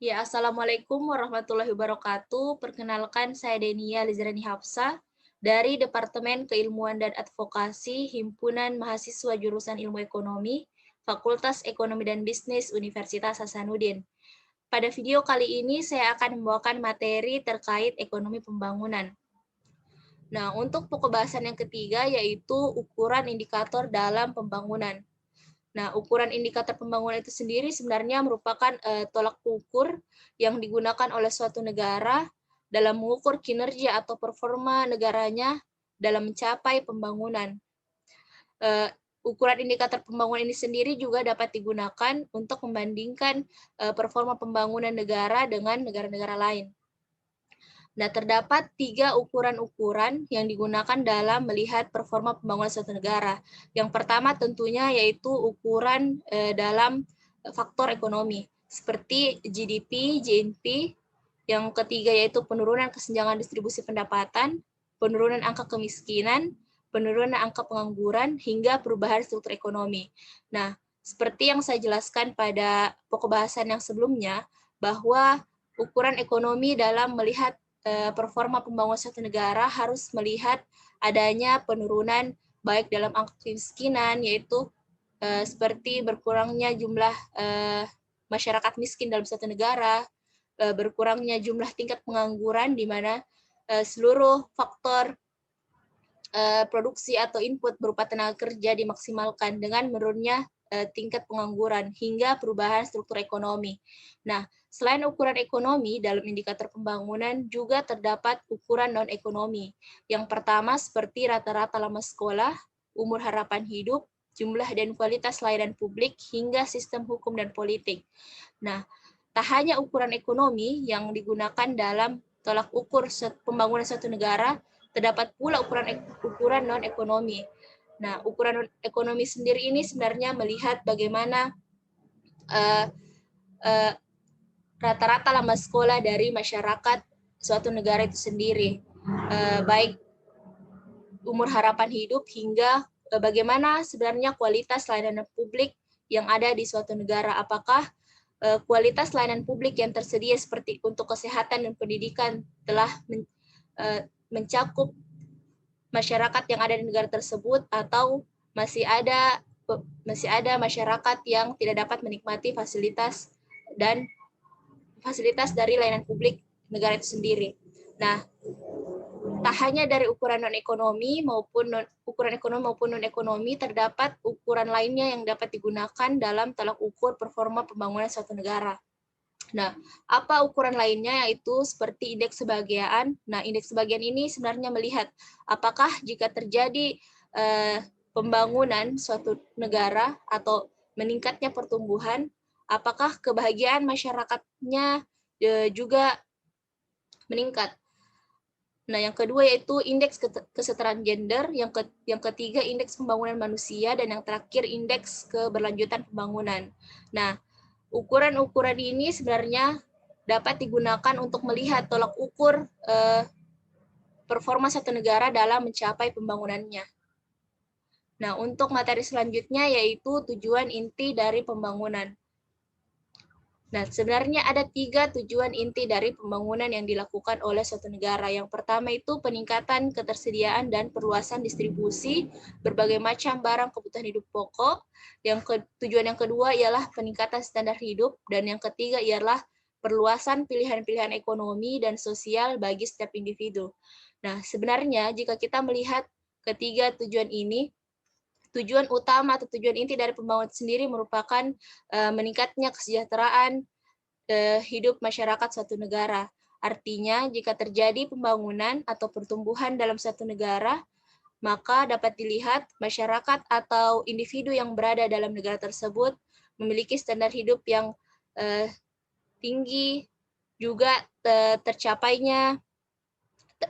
Ya, Assalamualaikum warahmatullahi wabarakatuh. Perkenalkan, saya Denia Lizrani Hafsah dari Departemen Keilmuan dan Advokasi Himpunan Mahasiswa Jurusan Ilmu Ekonomi, Fakultas Ekonomi dan Bisnis Universitas Hasanuddin. Pada video kali ini, saya akan membawakan materi terkait ekonomi pembangunan. Nah, untuk pokok bahasan yang ketiga yaitu ukuran indikator dalam pembangunan. Nah, ukuran indikator pembangunan itu sendiri sebenarnya merupakan tolak ukur yang digunakan oleh suatu negara dalam mengukur kinerja atau performa negaranya dalam mencapai pembangunan. Ukuran indikator pembangunan ini sendiri juga dapat digunakan untuk membandingkan performa pembangunan negara dengan negara-negara lain. Nah, terdapat 3 ukuran-ukuran yang digunakan dalam melihat performa pembangunan suatu negara. Yang pertama tentunya yaitu ukuran dalam faktor ekonomi, seperti GDP, GNP. Yang ketiga yaitu penurunan kesenjangan distribusi pendapatan, penurunan angka kemiskinan, penurunan angka pengangguran, hingga perubahan struktur ekonomi. Nah, seperti yang saya jelaskan pada pokok bahasan yang sebelumnya, bahwa ukuran ekonomi dalam melihat performa pembangunan suatu negara harus melihat adanya penurunan baik dalam angka kemiskinan, yaitu seperti berkurangnya jumlah masyarakat miskin dalam suatu negara, berkurangnya jumlah tingkat pengangguran di mana seluruh faktor produksi atau input berupa tenaga kerja dimaksimalkan dengan menurunnya tingkat pengangguran hingga perubahan struktur ekonomi. Nah, selain ukuran ekonomi dalam indikator pembangunan juga terdapat ukuran non-ekonomi. Yang pertama seperti rata-rata lama sekolah, umur harapan hidup, jumlah dan kualitas layanan publik, hingga sistem hukum dan politik. Nah, tak hanya ukuran ekonomi yang digunakan dalam tolak ukur pembangunan suatu negara, terdapat pula ukuran non-ekonomi. Nah, ukuran ekonomi sendiri ini sebenarnya melihat bagaimana rata-rata lama sekolah dari masyarakat suatu negara itu sendiri, baik umur harapan hidup hingga bagaimana sebenarnya kualitas layanan publik yang ada di suatu negara. Apakah kualitas layanan publik yang tersedia seperti untuk kesehatan dan pendidikan telah mencakup masyarakat yang ada di negara tersebut, atau masih ada masyarakat yang tidak dapat menikmati fasilitas dari layanan publik negara itu sendiri. Nah, tak hanya dari ukuran non-ekonomi maupun non-ekonomi, terdapat ukuran lainnya yang dapat digunakan dalam tolak ukur performa pembangunan suatu negara. Nah, apa ukuran lainnya yaitu seperti indeks kebahagiaan. Nah, indeks kebahagiaan ini sebenarnya melihat apakah jika terjadi pembangunan suatu negara atau meningkatnya pertumbuhan, apakah kebahagiaan masyarakatnya juga meningkat. Nah, yang kedua yaitu indeks kesetaraan gender, yang ketiga indeks pembangunan manusia, dan yang terakhir indeks keberlanjutan pembangunan. Nah, ukuran-ukuran ini sebenarnya dapat digunakan untuk melihat tolak ukur performa satu negara dalam mencapai pembangunannya. Nah, untuk materi selanjutnya yaitu tujuan inti dari pembangunan. Nah, sebenarnya ada 3 tujuan inti dari pembangunan yang dilakukan oleh suatu negara. Yang pertama itu peningkatan ketersediaan dan perluasan distribusi berbagai macam barang kebutuhan hidup pokok. Tujuan yang kedua ialah peningkatan standar hidup, dan yang ketiga ialah perluasan pilihan-pilihan ekonomi dan sosial bagi setiap individu. Nah, sebenarnya jika kita melihat ketiga tujuan ini, tujuan utama atau tujuan inti dari pembangunan sendiri merupakan meningkatnya kesejahteraan hidup masyarakat suatu negara. Artinya, jika terjadi pembangunan atau pertumbuhan dalam suatu negara, maka dapat dilihat masyarakat atau individu yang berada dalam negara tersebut memiliki standar hidup yang tinggi, juga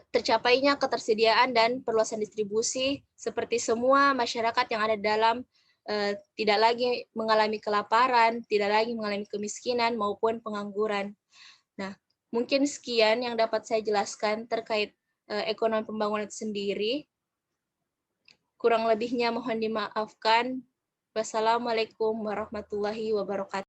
tercapainya ketersediaan dan perluasan distribusi, seperti semua masyarakat yang ada dalam tidak lagi mengalami kelaparan, tidak lagi mengalami kemiskinan maupun pengangguran. Nah, mungkin sekian yang dapat saya jelaskan terkait ekonomi pembangunan itu sendiri. Kurang lebihnya mohon dimaafkan. Wassalamualaikum warahmatullahi wabarakatuh.